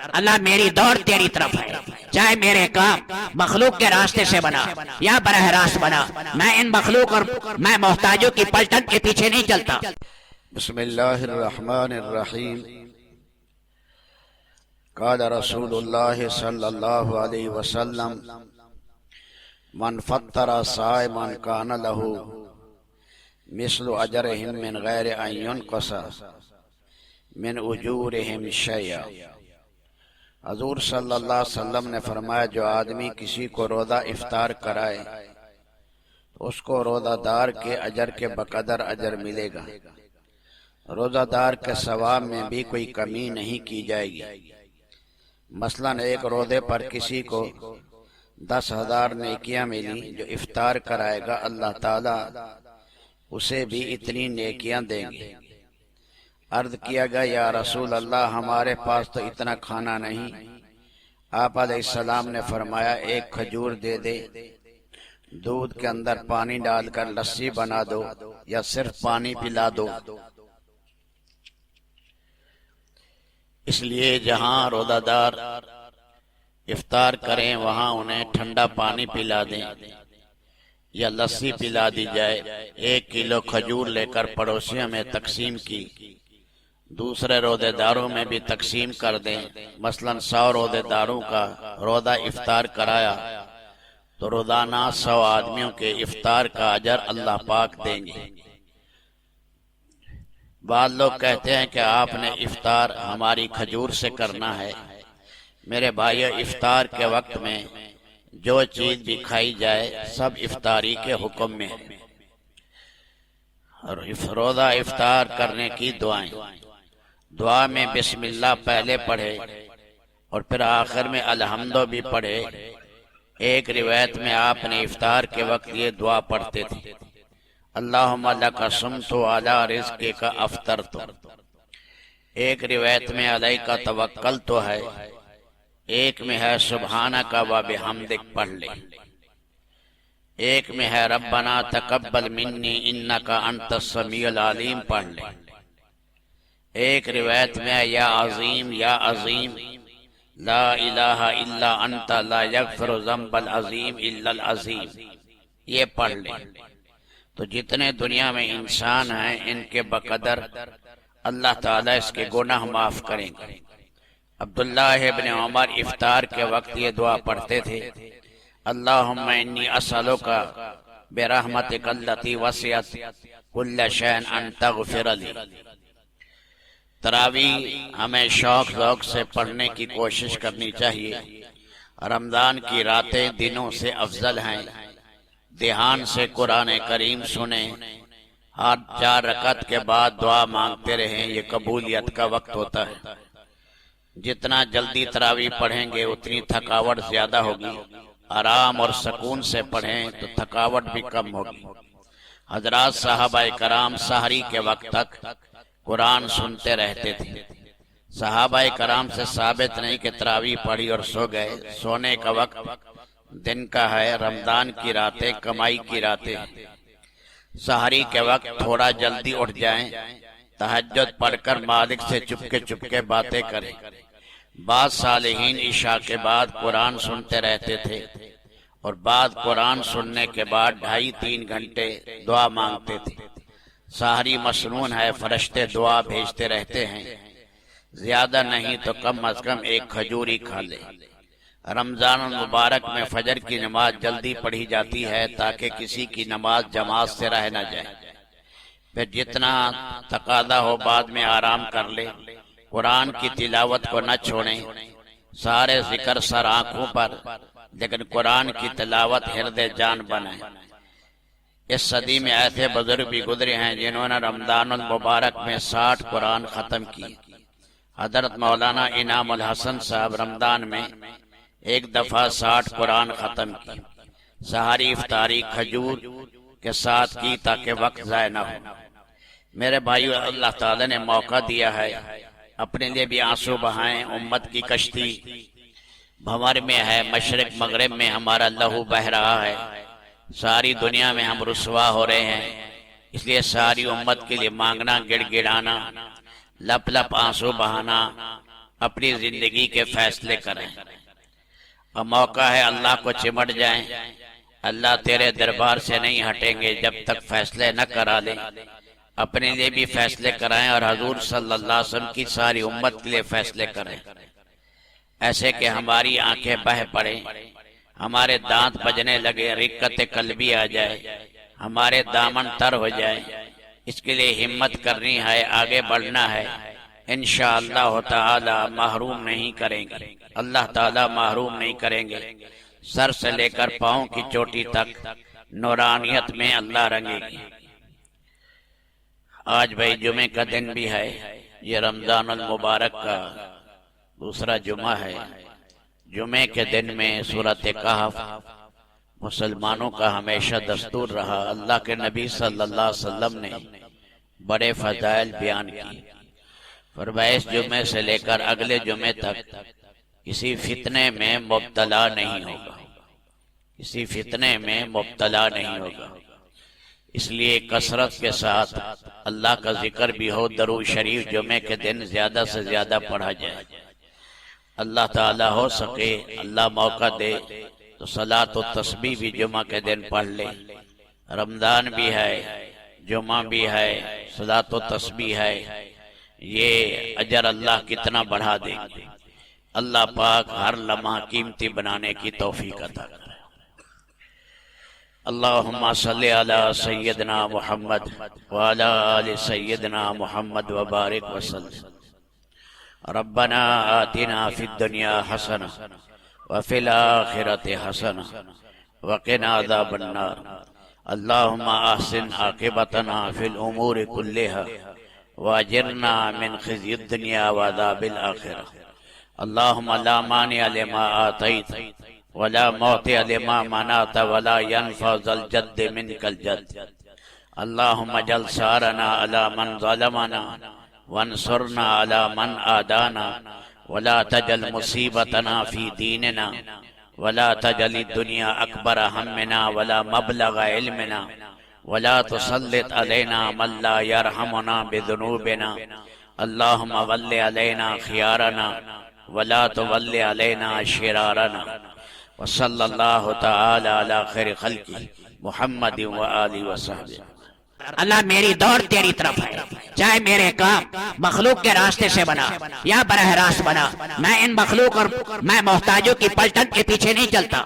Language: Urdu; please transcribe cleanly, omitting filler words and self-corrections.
اللہ میری دوڑ تیری طرف ہے، چاہے میرے کام مخلوق کے راستے سے بنا یا براہ راست بنا، میں ان مخلوق اور میں محتاجوں کی پلٹن کے پیچھے نہیں چلتا۔ بسم اللہ الرحمن الرحیم۔ قال رسول اللہ صلی اللہ علیہ وسلم من فطر صائما کان لہ مثل اجرہم من غیر ان ینقص من اجورہم شیئا۔ حضور صلی اللہ علیہ وسلم نے فرمایا جو آدمی کسی کو روزہ افطار کرائے تو اس کو روزہ دار کے اجر کے بقدر اجر ملے گا، روزہ دار کے ثواب میں بھی کوئی کمی نہیں کی جائے گی۔ مثلا ایک روزے پر کسی کو 10,000 نیکیاں ملی، جو افطار کرائے گا اللہ تعالیٰ اسے بھی اتنی نیکیاں دیں گے۔ عرض کیا گیا یا رسول اللہ ہمارے پاس تو اتنا کھانا نہیں۔ آپ علیہ السلام نے فرمایا ایک کھجور دے دے، دودھ کے اندر پانی ڈال کر لسی بنا دو یا صرف پانی پلا دو۔ اس لیے جہاں روزہ دار افطار کریں وہاں انہیں ٹھنڈا پانی پلا دیں یا لسی پلا دی جائے۔ 1 کلو کھجور لے کر پڑوسیوں میں تقسیم کی، دوسرے روزے داروں میں بھی تقسیم کر دیں۔ مثلا 100 روزے داروں کا روزہ افطار کرایا تو روزانہ 100 آدمیوں کے افطار کا اجر اللہ پاک دیں گے۔ بعض لوگ کہتے ہیں کہ آپ نے افطار ہماری کھجور سے کرنا ہے۔ میرے بھائیو، افطار کے وقت میں جو چیز بھی کھائی جائے سب افطاری کے حکم میں ہے۔ اور روزہ افطار کرنے کی دعائیں، دعا میں بسم اللہ پہلے پڑھے اور پھر آخر میں الحمد بھی پڑھے۔ ایک روایت میں آپ نے افطار کے وقت یہ دعا پڑھتے تھے، اللہم لک صمت علی رزقک افطرت۔ ایک روایت میں علیک توکلت ہے، ایک میں ہے سبحانک و بحمدک پڑھ لے، ایک میں ہے ربنا تقبل منی انک انت السمیع العلیم پڑھ لے، ایک روایت میں ہے یا عظیم یا عظیم لا الہ الا انت لا یغفر ذنب العظیم الا العظیم، یہ پڑھ لے۔ تو جتنے دنیا میں انسان ہیں ان کے بقدر اللہ تعالیٰ اس کے گناہ معاف کریں گے۔ عبداللہ ابن عمر افطار کے وقت یہ دعا پڑھتے تھے، اللہم انی اسألک برحمتک التی وسعت کل شیء ان تغفر لی۔ تراویح ہمیں شوق ذوق سے پڑھنے کی کوشش کرنی چاہیے۔ رمضان کی راتیں دنوں سے افضل ہیں۔ دھیان سے قرآن کریم سنیں، ہر 4 رکعت کے بعد دعا مانگتے رہیں، یہ قبولیت کا وقت ہوتا ہے۔ جتنا جلدی تراویح پڑھیں گے اتنی تھکاوٹ زیادہ ہوگی، آرام اور سکون سے پڑھیں تو تھکاوٹ بھی کم ہوگی۔ حضرات صحابہ کرام سحری کے وقت تک قرآن سنتے رہتے تھے۔ صحابہ کرام سے ثابت نہیں کہ تراویح پڑھی اور سو گئے۔ سونے کا وقت دن کا ہے، رمضان کی راتیں کمائی کی راتیں ہیں۔ سحری کے وقت تھوڑا جلدی اٹھ جائیں، تہجد پڑھ کر مالک سے چپکے چپکے باتیں کریں۔ بعض صالحین عشاء کے بعد قرآن سنتے رہتے تھے اور بعد قرآن سننے کے بعد 2.5-3 گھنٹے دعا مانگتے تھے۔ سحری مسنون ہے، فرشتے دعا بھیجتے رہتے ہیں۔ زیادہ نہیں تو کم از کم 1 کھجور ہی کھا لے۔ رمضان المبارک میں فجر کی نماز جلدی پڑھی جاتی ہے تاکہ کسی کی نماز جماعت سے رہ نہ جائے۔ پھر جتنا تقاضا ہو بعد میں آرام کر لے۔ قرآن کی تلاوت کو نہ چھوڑیں۔ سارے ذکر سر آنکھوں پر، لیکن قرآن کی تلاوت ہرد جان بنائیں۔ اس صدی میں ایسے بزرگ بھی گزرے ہیں جنہوں نے رمضان المبارک میں 60 قرآن ختم کی۔ حضرت مولانا انعام الحسن صاحب رمضان میں ایک دفعہ 60 قرآن ختم کی۔ سحری افطاری کھجور کے ساتھ کی تاکہ وقت ضائع نہ ہو۔ میرے بھائیو، اللہ تعالی نے موقع دیا ہے، اپنے لیے بھی آنسو بہائیں۔ امت کی کشتی بھنور میں ہے، مشرق مغرب میں ہمارا لہو بہہ رہا ہے، ساری دنیا میں ہم رسوا ہو رہے ہیں۔ اس لیے ساری امت کے لیے مانگنا، گڑ گڑانا، لپ لپ آنسو بہانا، اپنی زندگی کے فیصلے کریں، اور موقع ہے اللہ کو چمٹ جائیں۔ اللہ تیرے دربار سے نہیں ہٹیں گے جب تک فیصلے نہ کرا لیں۔ اپنے لیے بھی فیصلے کرائیں اور حضور صلی اللہ علیہ وسلم کی ساری امت کے لیے فیصلے کریں، ایسے کہ ہماری آنکھیں بہہ پڑیں، ہمارے دانت بجنے لگے، رقت قلبی آ جائے، ہمارے دامن تر ہو جائے۔ اس کے لیے ہمت کرنی ہے، آگے بڑھنا ہے۔ انشاءاللہ تعالی محروم نہیں کریں گے، اللہ تعالی محروم نہیں کریں گے۔ سر سے لے کر پاؤں کی چوٹی تک نورانیت میں اللہ رنگے گی۔ آج بھائی جمعے کا دن بھی ہے، یہ رمضان المبارک کا دوسرا جمعہ ہے۔ جمعے کے دن میں سورۃ کہف مسلمانوں کا ہمیشہ دستور رہا۔ اللہ کے نبی صلی اللہ علیہ وسلم نے بڑے فضائل بیان کی، فرمایا اس جمعے سے لے کر اگلے جمعے تک کسی فتنے میں مبتلا نہیں ہوگا، کسی فتنے میں مبتلا نہیں ہوگا۔ اس لیے کثرت کے ساتھ اللہ کا ذکر بھی ہو، درود شریف جمعے کے دن زیادہ سے زیادہ پڑھا جائے۔ اللہ تعالی ہو سکے اللہ موقع دے تو صلاۃ و تسبیح بھی جمعہ کے دن پڑھ لے۔ رمضان بھی ہے، جمعہ بھی ہے، صلاۃ و تسبیح ہے، یہ اجر اللہ کتنا بڑھا دیں گے۔ اللہ پاک ہر لمحہ قیمتی بنانے کی توفیق عطا کرے۔ اللہم صلی علی سیدنا محمد وعلی آل سیدنا محمد وبارک وسلم۔ ربنا آتنا فی الدنیا حسنہ وفی الآخرۃ حسنہ وقنا عذاب النار۔ اللہم احسن عاقبتنا فی الامور کلہا واجرنا من خزی الدنیا وعذاب الآخرہ۔ اللہم لا مانع لما آتیت ولا معطی لما منعت ولا ينفع ذا الجد منک الجد۔ اللہم اجعل ثارنا علی من ظلمنا وانصرنا على من آدانا ولا تجعل مصیبتنا فی دیننا ولا تجعل الدنیا اکبر ہمنا ولا مبلغ علمنا ولا تسلط علینا من لا یرحمنا بذنوبنا۔ اللہم ول علینا خیارنا ولا تول علینا شرارنا۔ وصلی اللہ تعالی علی خیر خلقہ محمد وآلہ وصحبہ۔ اللہ میری دوڑ تیری طرف ہے، چاہے میرے کام مخلوق کے راستے سے بنا یا براہ راست بنا، میں ان مخلوق اور میں محتاجوں کی پلٹن کے پیچھے نہیں چلتا۔